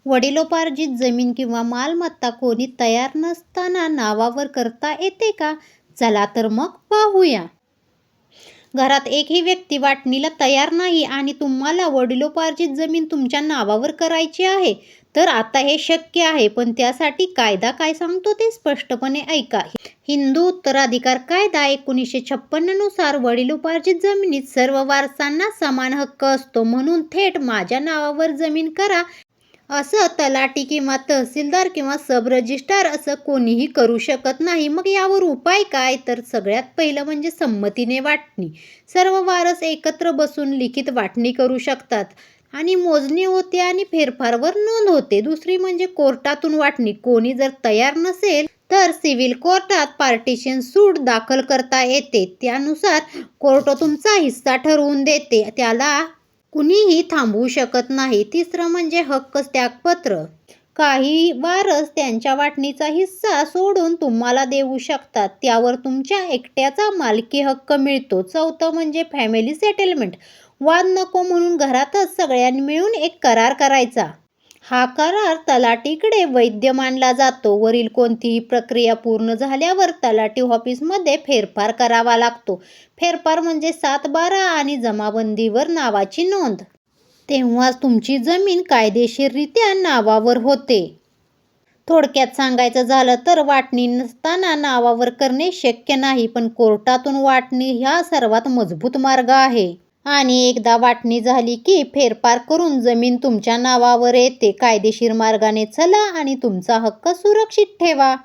वडिलोपार्जित जमीन किंवा मालमत्ता कोणी तयार नसताना नावावर करता येते का? चला तर मग पाहूया. घरात एकही व्यक्ती वाटणीला तयार नाही आणि तुम्हाला वडिलोपार्जित जमीन तुमच्या नावावर करायची आहे, तर आता हे शक्य आहे. पण त्यासाठी कायदा काय सांगतो ते स्पष्टपणे ऐका. हिंदू उत्तराधिकार कायदा 1956 नुसार वडिलोपार्जित जमिनीत सर्व वारसांना समान हक्क असतो. म्हणून थेट माझ्या नावावर जमीन करा असं तलाठी किंवा तहसीलदार किंवा सब रजिस्ट्रार असं कोणीही करू शकत नाही. मग यावर उपाय काय? तर सगळ्यात पहिलं म्हणजे संमतीने वाटणी. सर्व वारस एकत्र बसून लिखित वाटणी करू शकतात आणि मोजणी होते आणि फेरफारवर नोंद होते. दुसरी म्हणजे कोर्टातून वाटणी. कोणी जर तयार नसेल तर सिव्हिल कोर्टात पार्टिशन सूट दाखल करता येते. त्यानुसार कोर्ट तुमचा हिस्सा ठरवून देते. त्याला कुणीही थांबवू शकत नाही. तिसरं म्हणजे हक्क त्यागपत्र. काही वारस त्यांच्या वाटणीचा हिस्सा सोडून तुम्हाला देऊ शकतात. त्यावर तुमच्या एकट्याचा मालकी हक्क मिळतो. चौथं म्हणजे फॅमिली सेटलमेंट. वाद नको म्हणून घरातच सगळ्यांनी मिळून एक करार करायचा. हा करार तलाठीकडे वैध मानला जातो. वरील कोणतीही प्रक्रिया पूर्ण झाल्यावर तलाठी ऑफिसमध्ये फेरफार करावा लागतो. फेरफार म्हणजे 7/12 आणि जमाबंदीवर नावाची नोंद. तेव्हाच तुमची जमीन कायदेशीररित्या नावावर होते. थोडक्यात सांगायचं झालं तर वाटणी नसताना नावावर करणे शक्य नाही, पण कोर्टातून वाटणी हा सर्वात मजबूत मार्ग आहे. आणि एकदा वाटणी झाली की फेरफार करून जमीन तुमच्या नावावर येते. कायदेशीर मार्गाने चला आणि तुमचा हक्क सुरक्षित ठेवा.